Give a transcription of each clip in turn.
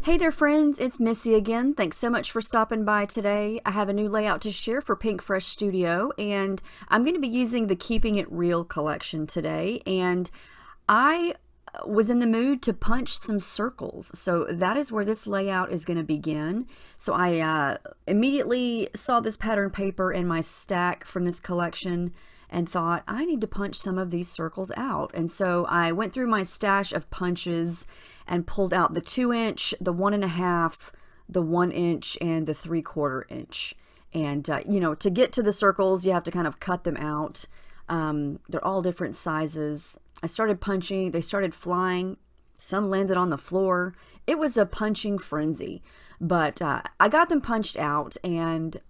Hey there friends, it's Missy again. Thanks so much for stopping by today. I have a new layout to share for Pinkfresh Studio, and I'm going to be using the Keeping It Real collection today, and I was in the mood to punch some circles, so that is where this layout is going to begin. So I immediately saw this pattern paper in my stack from this collection and thought I need to punch some of these circles out, and so I went through my stash of punches and pulled out the 2-inch, the 1.5, the 1-inch, and the 3/4 inch. And to get to the circles, you have to kind of cut them out. They're all different sizes. I started punching, they started flying, some landed on the floor. It was a punching frenzy, but I got them punched out, and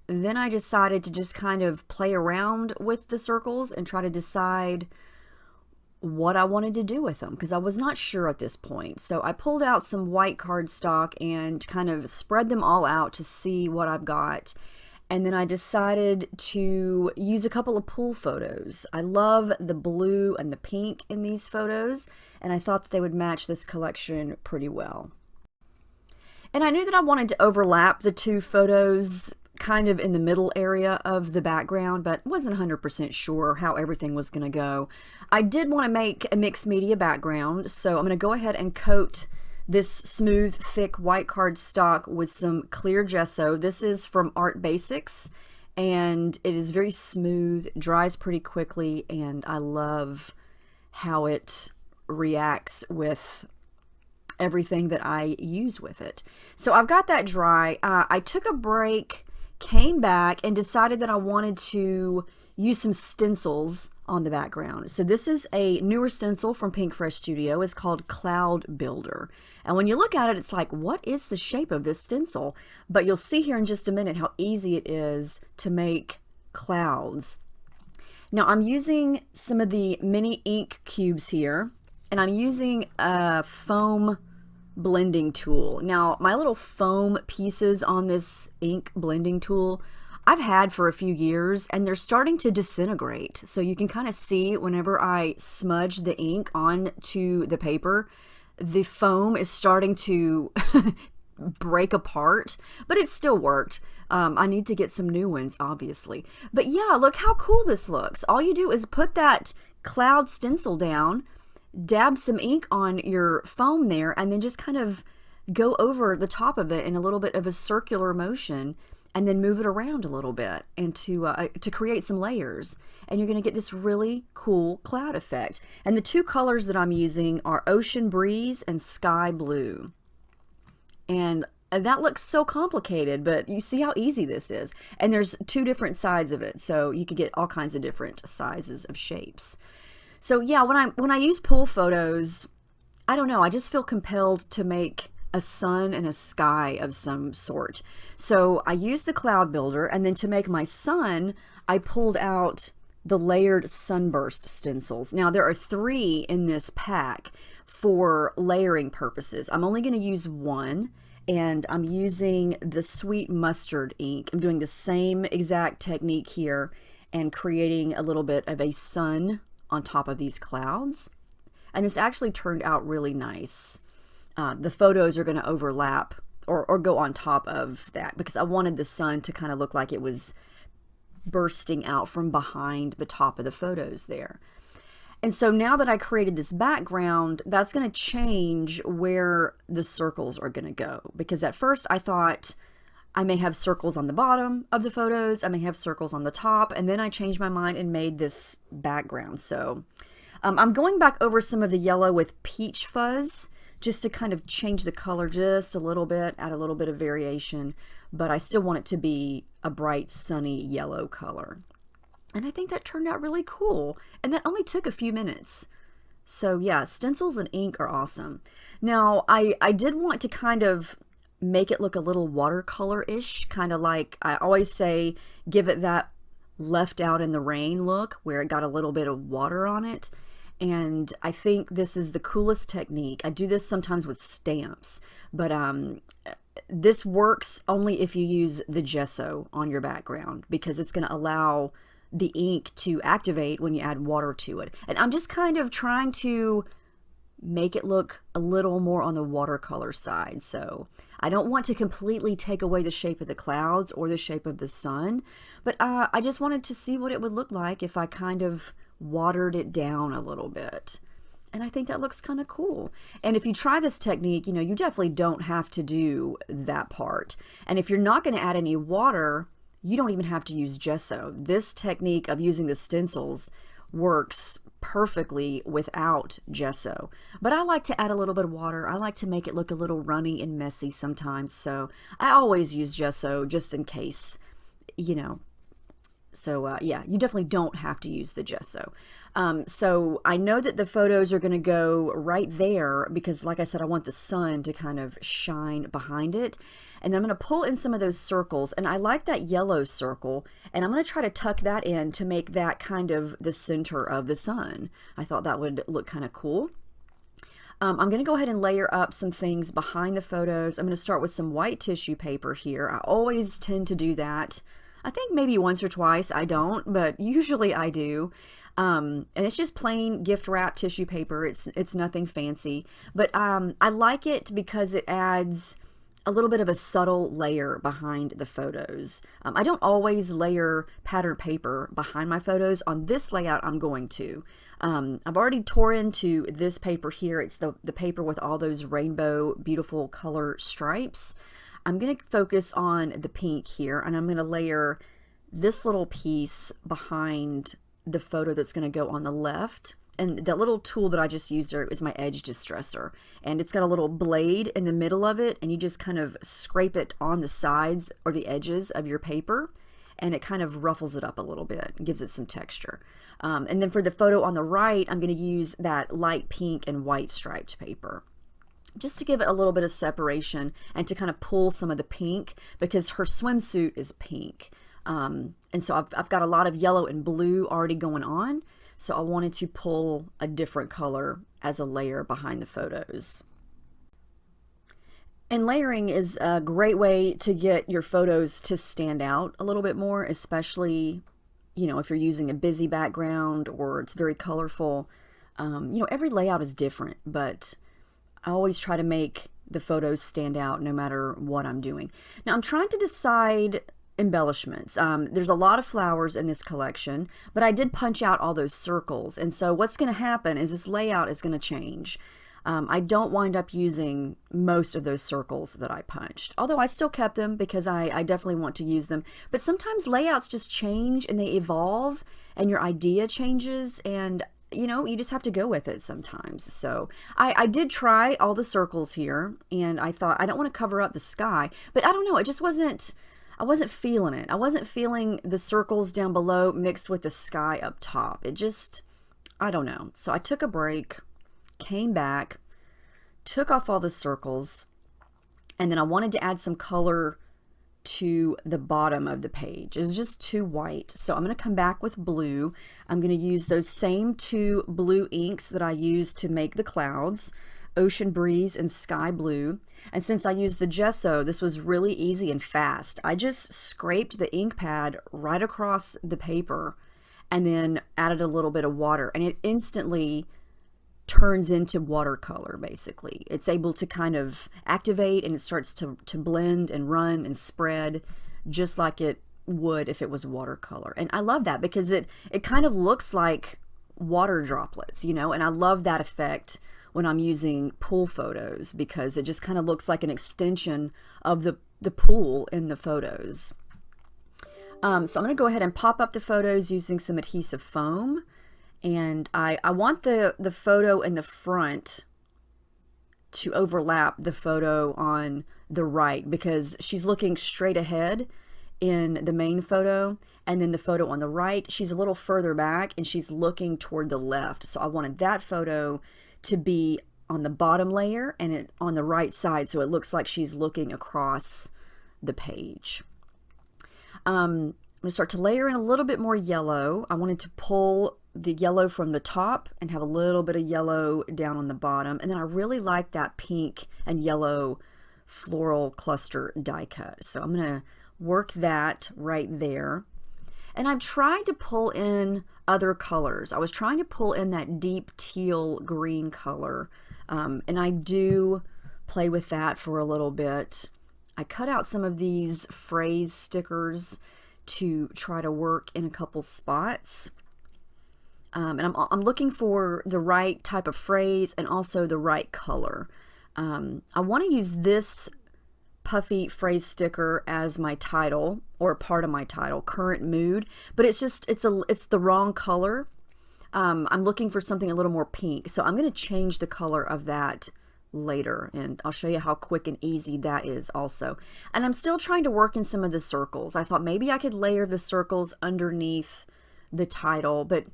then I decided to just kind of play around with the circles and try to decide what I wanted to do with them, because I was not sure at this point. So I pulled out some white cardstock and kind of spread them all out to see what I've got. And then I decided to use a couple of pool photos. I love the blue and the pink in these photos, and I thought that they would match this collection pretty well. And I knew that I wanted to overlap the two photos kind of in the middle area of the background, but wasn't 100% sure how everything was going to go. I did want to make a mixed media background, so I'm going to go ahead and coat this smooth, thick white cardstock with some clear gesso. This is from Art Basics, and it is very smooth, dries pretty quickly, and I love how it reacts with everything that I use with it. So I've got that dry. I took a break, came back, and decided that I wanted to use some stencils on the background. So this is a newer stencil from Pinkfresh Studio. It's called Cloud Builder. And when you look at it, it's like, what is the shape of this stencil? But you'll see here in just a minute how easy it is to make clouds. Now I'm using some of the mini ink cubes here, and I'm using a foam blending tool. Now my little foam pieces on this ink blending tool I've had for a few years, and they're starting to disintegrate. So you can kind of see whenever I smudge the ink onto the paper, the foam is starting to break apart, but it still worked. I need to get some new ones, obviously. But yeah, look how cool this looks. All you do is put that cloud stencil down, dab some ink on your foam there, and then just kind of go over the top of it in a little bit of a circular motion, and then move it around a little bit and to create some layers. And you're going to get this really cool cloud effect. And the two colors that I'm using are Ocean Breeze and Sky Blue. And that looks so complicated, but you see how easy this is. And there's two different sides of it, so you could get all kinds of different sizes of shapes. So yeah, when I use pool photos, I don't know, I just feel compelled to make a sun and a sky of some sort. So I used the cloud builder, and then to make my sun, I pulled out the layered sunburst stencils. Now there are 3 in this pack for layering purposes. I'm only going to use one, and I'm using the sweet mustard ink. I'm doing the same exact technique here and creating a little bit of a sun on top of these clouds. And it's actually turned out really nice. The photos are going to overlap or go on top of that, because I wanted the sun to kind of look like it was bursting out from behind the top of the photos there. And so now that I created this background, that's going to change where the circles are going to go, because at first I thought I may have circles on the bottom of the photos, I may have circles on the top, and then I changed my mind and made this background. So I'm going back over some of the yellow with peach fuzz, just to kind of change the color just a little bit, add a little bit of variation, but I still want it to be a bright sunny yellow color. And I think that turned out really cool, and that only took a few minutes. So yeah, stencils and ink are awesome. Now I did want to kind of make it look a little watercolor-ish, kind of like I always say, give it that left out in the rain look where it got a little bit of water on it. And I think this is the coolest technique. I do this sometimes with stamps, but this works only if you use the gesso on your background, because it's going to allow the ink to activate when you add water to it. And I'm just kind of trying to make it look a little more on the watercolor side. So I don't want to completely take away the shape of the clouds or the shape of the sun, but I just wanted to see what it would look like if I kind of watered it down a little bit. And I think that looks kind of cool. And if you try this technique, you definitely don't have to do that part. And if you're not going to add any water, you don't even have to use gesso. This technique of using the stencils works perfectly without gesso. But I like to add a little bit of water. I like to make it look a little runny and messy sometimes. So I always use gesso just in case, So yeah, you definitely don't have to use the gesso. So I know that the photos are going to go right there because, like I said, I want the sun to kind of shine behind it. And then I'm going to pull in some of those circles. And I like that yellow circle. And I'm going to try to tuck that in to make that kind of the center of the sun. I thought that would look kind of cool. I'm going to go ahead and layer up some things behind the photos. I'm going to start with some white tissue paper here. I always tend to do that. I think maybe once or twice I don't, but usually I do. And it's just plain gift wrap tissue paper. It's nothing fancy, but I like it because it adds a little bit of a subtle layer behind the photos. I don't always layer patterned paper behind my photos. On this layout, I'm going to. I've already tore into this paper here. It's the paper with all those rainbow beautiful color stripes. I'm going to focus on the pink here, and I'm going to layer this little piece behind the photo that's going to go on the left. And that little tool that I just used there is my edge distressor. And it's got a little blade in the middle of it, and you just kind of scrape it on the sides or the edges of your paper, and it kind of ruffles it up a little bit and gives it some texture. And then for the photo on the right, I'm going to use that light pink and white striped paper, just to give it a little bit of separation and to kind of pull some of the pink, because her swimsuit is pink. And so I've got a lot of yellow and blue already going on. So I wanted to pull a different color as a layer behind the photos. And layering is a great way to get your photos to stand out a little bit more, especially, if you're using a busy background or it's very colorful. Every layout is different, but I always try to make the photos stand out no matter what I'm doing. Now I'm trying to decide embellishments. There's a lot of flowers in this collection, but I did punch out all those circles. And so what's going to happen is this layout is going to change. I don't wind up using most of those circles that I punched, although I still kept them because I definitely want to use them. But sometimes layouts just change and they evolve and your idea changes, and you just have to go with it sometimes. So I did try all the circles here, and I thought I don't want to cover up the sky, but I don't know, I wasn't feeling it. I wasn't feeling the circles down below mixed with the sky up top. I don't know. So I took a break, came back, took off all the circles, and then I wanted to add some color to the bottom of the page. It's just too white. So I'm going to come back with blue. I'm going to use those same two blue inks that I used to make the clouds, Ocean Breeze and Sky Blue. And since I used the gesso, this was really easy and fast. I just scraped the ink pad right across the paper and then added a little bit of water, and it instantly turns into watercolor. Basically, it's able to kind of activate, and it starts to blend and run and spread just like it would if it was watercolor. And I love that because it kind of looks like water droplets, and I love that effect when I'm using pool photos, because it just kind of looks like an extension of the pool in the photos. So I'm going to go ahead and pop up the photos using some adhesive foam. And I want the photo in the front to overlap the photo on the right, because she's looking straight ahead in the main photo, and then the photo on the right, she's a little further back and she's looking toward the left. So I wanted that photo to be on the bottom layer and it on the right side, so it looks like she's looking across the page. I'm going to start to layer in a little bit more yellow. I wanted to pull the yellow from the top and have a little bit of yellow down on the bottom. And then I really like that pink and yellow floral cluster die cut. So I'm going to work that right there. And I'm trying to pull in other colors. I was trying to pull in that deep teal green color And I do play with that for a little bit. I cut out some of these phrase stickers to try to work in a couple spots. And I'm looking for the right type of phrase and also the right color. I want to use this puffy phrase sticker as my title, or part of my title, current mood, but it's the wrong color. I'm looking for something a little more pink, so I'm going to change the color of that later, and I'll show you how quick and easy that is also. And I'm still trying to work in some of the circles. I thought maybe I could layer the circles underneath the title, but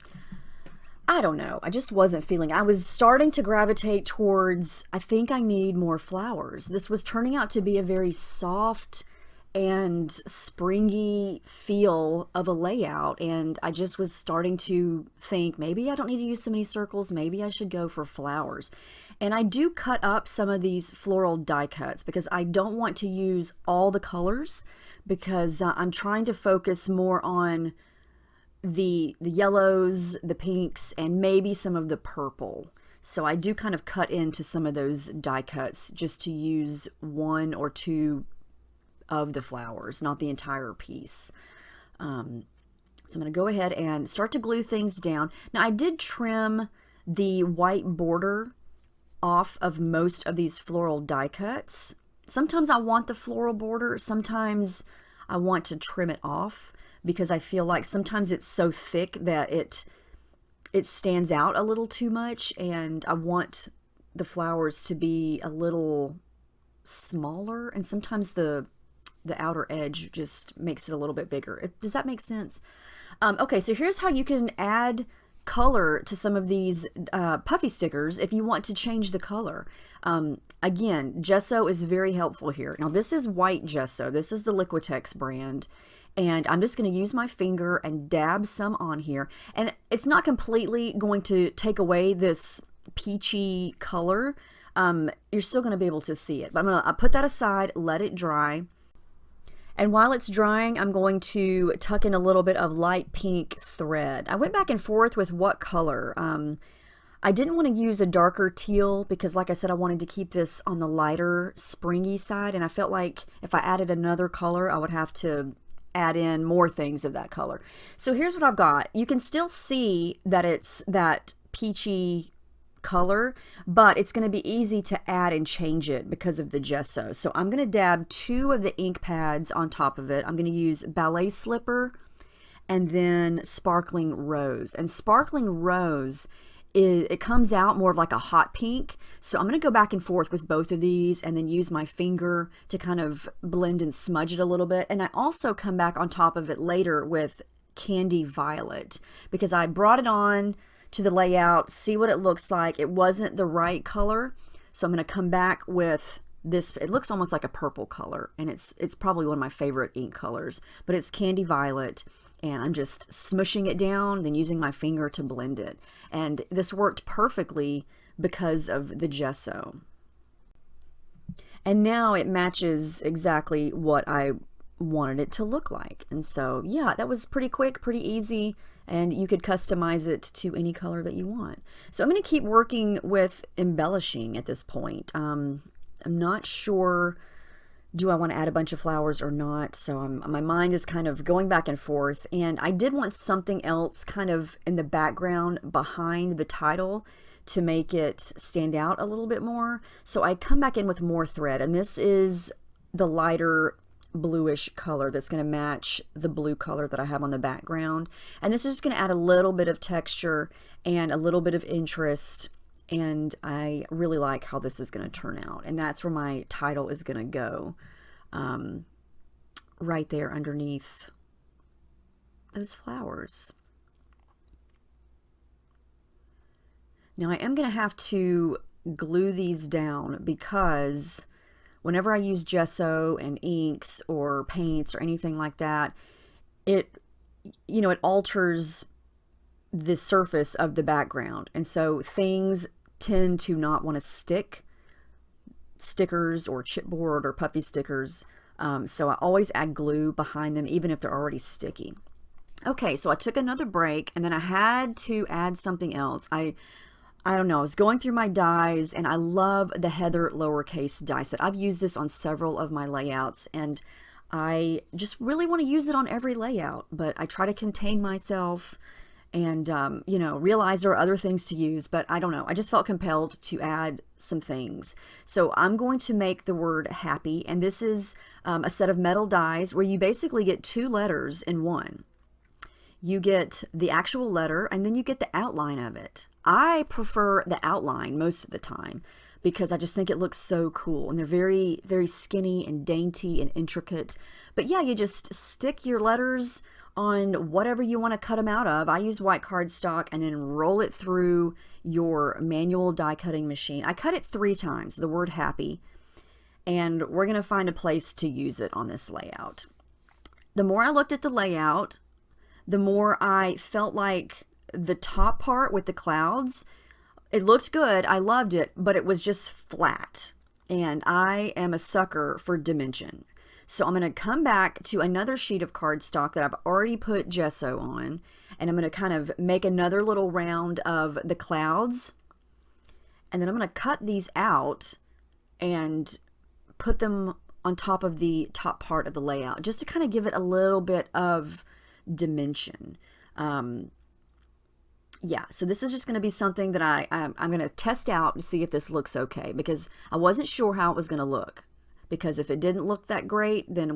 I don't know. I just wasn't feeling. I was starting to gravitate towards, I think I need more flowers. This was turning out to be a very soft and springy feel of a layout, and I just was starting to think maybe I don't need to use so many circles, maybe I should go for flowers. And I do cut up some of these floral die cuts because I don't want to use all the colors, because I'm trying to focus more on the yellows, the pinks, and maybe some of the purple. So I do kind of cut into some of those die cuts just to use one or two of the flowers, not the entire piece. So I'm going to go ahead and start to glue things down. Now I did trim the white border off of most of these floral die cuts. Sometimes I want the floral border, sometimes I want to trim it off, because I feel like sometimes it's so thick that it stands out a little too much, and I want the flowers to be a little smaller, and sometimes the outer edge just makes it a little bit bigger. Does that make sense? Okay, so here's how you can add color to some of these puffy stickers if you want to change the color. Again, gesso is very helpful here. Now this is white gesso. This is the Liquitex brand. And I'm just going to use my finger and dab some on here. And it's not completely going to take away this peachy color. You're still going to be able to see it. But I'm going to put that aside, let it dry. And while it's drying, I'm going to tuck in a little bit of light pink thread. I went back and forth with what color. I didn't want to use a darker teal because, like I said, I wanted to keep this on the lighter, springy side. And I felt like if I added another color, I would have to add in more things of that color. So here's what I've got. You can still see that it's that peachy color, but it's going to be easy to add and change it because of the gesso. So I'm going to dab 2 of the ink pads on top of it. I'm going to use Ballet Slipper and then Sparkling Rose. And Sparkling Rose, it comes out more of like a hot pink. So I'm going to go back and forth with both of these and then use my finger to kind of blend and smudge it a little bit. And I also come back on top of it later with Candy Violet because I brought it on to the layout, see what it looks like. It wasn't the right color. So I'm going to come back with this. It looks almost like a purple color, and it's probably one of my favorite ink colors, but it's Candy Violet. And I'm just smushing it down, then using my finger to blend it. And this worked perfectly because of the gesso. And now it matches exactly what I wanted it to look like. And so, yeah, that was pretty quick, pretty easy, and you could customize it to any color that you want. So I'm going to keep working with embellishing at this point. I'm not sure, do I want to add a bunch of flowers or not? So my mind is kind of going back and forth, and I did want something else kind of in the background behind the title to make it stand out a little bit more. So I come back in with more thread, and this is the lighter bluish color that's going to match the blue color that I have on the background. And this is just going to add a little bit of texture and a little bit of interest. And I really like how this is going to turn out. And that's where my title is going to go, right there underneath those flowers. Now I am going to have to glue these down because whenever I use gesso and inks or paints or anything like that, it alters the surface of the background. And so things tend to not want to stick, stickers or chipboard or puffy stickers. So I always add glue behind them, even if they're already sticky. Okay, so I took another break and then I had to add something else. I don't know, I was going through my dies, and I love the Heather lowercase die set. I've used this on several of my layouts, and I just really want to use it on every layout, but I try to contain myself and, you know, realize there are other things to use, but I don't know. I just felt compelled to add some things. So I'm going to make the word happy, and this is a set of metal dies where you basically get two letters in one. You get the actual letter, and then you get the outline of it. I prefer the outline most of the time because I just think it looks so cool, and they're very, very skinny and dainty and intricate. But yeah, you just stick your letters on whatever you want to cut them out of. I use white cardstock and then roll it through your manual die cutting machine. I cut it 3 times, the word happy, and we're going to find a place to use it on this layout. The more I looked at the layout, the more I felt like the top part with the clouds, it looked good. I loved it, but it was just flat. And I am a sucker for dimension. So I'm going to come back to another sheet of cardstock that I've already put gesso on, and I'm going to kind of make another little round of the clouds. And then I'm going to cut these out and put them on top of the top part of the layout, just to kind of give it a little bit of dimension. Yeah, so this is just going to be something that I'm going to test out to see if this looks okay, because I wasn't sure how it was going to look, because if it didn't look that great, then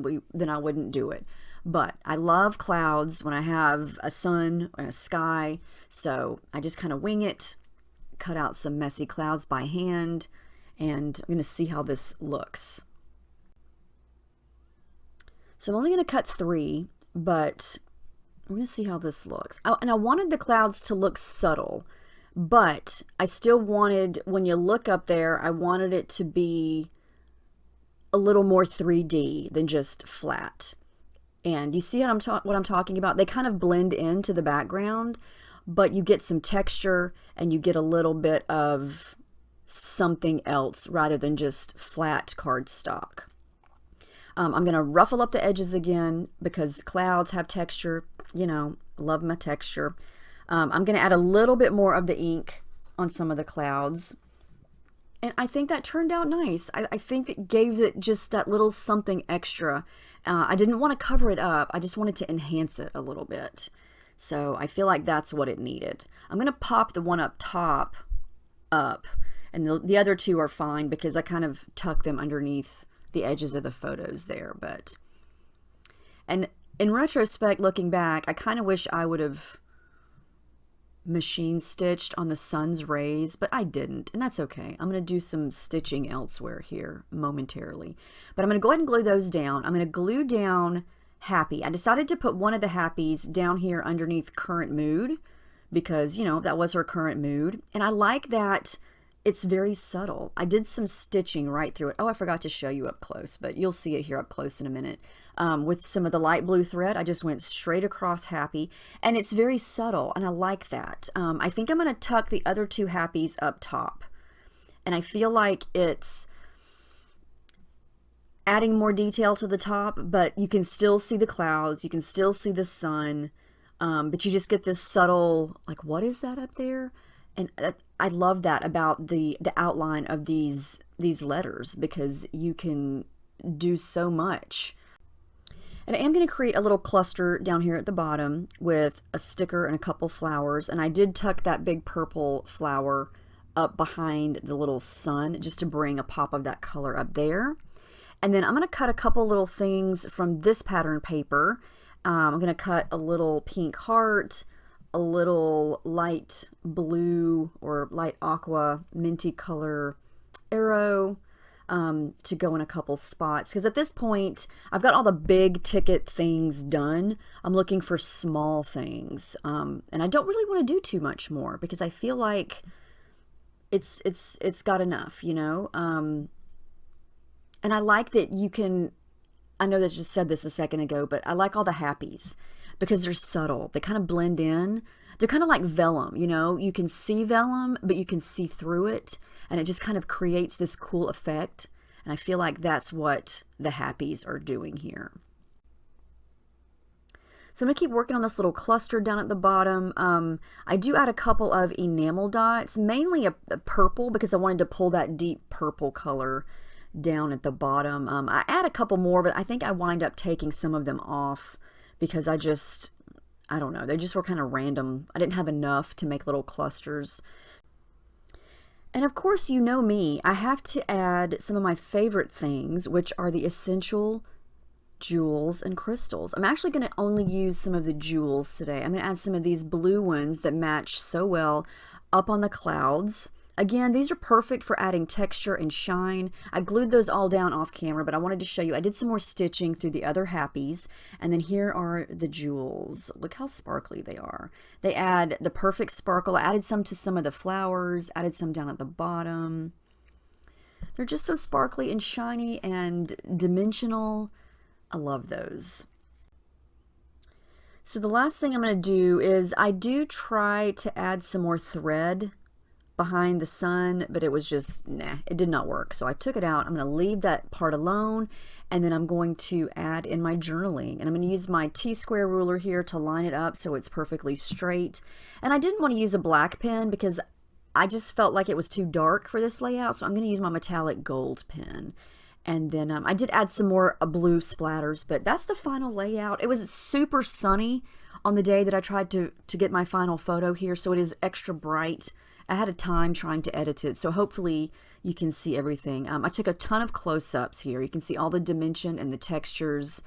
I wouldn't do it. But I love clouds when I have a sun and a sky, so I just kind of wing it, cut out some messy clouds by hand, and I'm going to see how this looks. So I'm only going to cut 3, but we're going to see how this looks. And I wanted the clouds to look subtle, but I still wanted, when you look up there, I wanted it to be a little more 3D than just flat. And you see what I'm talking about? They kind of blend into the background, but you get some texture and you get a little bit of something else rather than just flat cardstock. I'm going to ruffle up the edges again because clouds have texture. You know, love my texture. I'm going to add a little bit more of the ink on some of the clouds. And I think that turned out nice. I think it gave it just that little something extra. I didn't want to cover it up. I just wanted to enhance it a little bit. So I feel like that's what it needed. I'm going to pop the one up top up. And the other 2 are fine because I kind of tuck them underneath the edges of the photos there. And in retrospect, looking back, I kind of wish I would have machine stitched on the sun's rays, but I didn't, and that's okay. I'm going to do some stitching elsewhere here momentarily. But I'm going to go ahead and glue those down. I'm going to glue down happy. I decided to put one of the happies down here underneath current mood because, you know, that was her current mood. And I like that it's very subtle. I did some stitching right through it. Oh, I forgot to show you up close, but you'll see it here up close in a minute. With some of the light blue thread, I just went straight across happy, and it's very subtle, and I like that. I think I'm going to tuck the other 2 happies up top, and I feel like it's adding more detail to the top, but you can still see the clouds, you can still see the sun, but you just get this subtle, like, what is that up there? And I love that about the outline of these letters, because you can do so much. And I am going to create a little cluster down here at the bottom with a sticker and a couple flowers. And I did tuck that big purple flower up behind the little sun just to bring a pop of that color up there. And then I'm going to cut a couple little things from this pattern paper. I'm going to cut a little pink heart, a little light blue or light aqua minty color arrow, to go in a couple spots, because at this point I've got all the big ticket things done. I'm looking for small things, and I don't really want to do too much more because I feel like it's got enough, you know. And I like that you can, I know that I just said this a second ago, but I like all the happies because they're subtle. They kind of blend in. They're kind of like vellum, you know. You can see vellum, but you can see through it, and it just kind of creates this cool effect. And I feel like that's what the happies are doing here. So I'm going to keep working on this little cluster down at the bottom. I do add a couple of enamel dots, mainly a purple, because I wanted to pull that deep purple color down at the bottom. I add a couple more, but I think I wind up taking some of them off because I don't know, they just were kind of random. I didn't have enough to make little clusters. And of course, you know me, I have to add some of my favorite things, which are the essential jewels and crystals. I'm actually going to only use some of the jewels today. I'm going to add some of these blue ones that match so well up on the clouds. Again, these are perfect for adding texture and shine. I glued those all down off camera, but I wanted to show you. I did some more stitching through the other happies, and then here are the jewels. Look how sparkly they are. They add the perfect sparkle. I added some to some of the flowers, added some down at the bottom. They're just so sparkly and shiny and dimensional. I love those. So the last thing I'm going to do is I do try to add some more thread behind the sun, but it was just, nah, it did not work. So I took it out. I'm going to leave that part alone, and then I'm going to add in my journaling. And I'm going to use my T-square ruler here to line it up so it's perfectly straight. And I didn't want to use a black pen because I just felt like it was too dark for this layout, so I'm going to use my metallic gold pen. And then I did add some more blue splatters, but that's the final layout. It was super sunny on the day that I tried to get my final photo here, so it is extra bright. I had a time trying to edit it, so hopefully you can see everything. I took a ton of close-ups here. You can see all the dimension and the textures.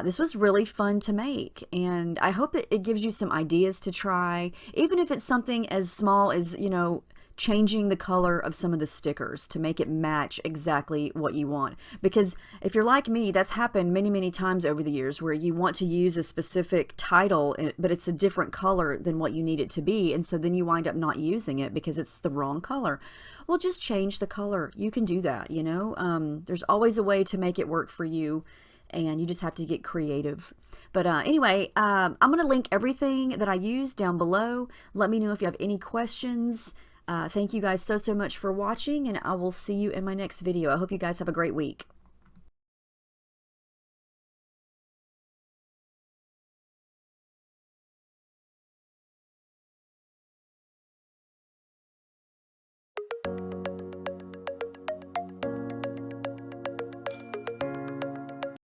This was really fun to make, and I hope that it gives you some ideas to try, even if it's something as small as, you know, changing the color of some of the stickers to make it match exactly what you want. Because if you're like me, that's happened many, many times over the years where you want to use a specific title, but it's a different color than what you need it to be. And so then you wind up not using it because it's the wrong color. Well, just change the color. You can do that, you know. There's always a way to make it work for you, and you just have to get creative. But anyway, I'm going to link everything that I use down below. Let me know if you have any questions. Thank you guys so much for watching, and I will see you in my next video. I hope you guys have a great week.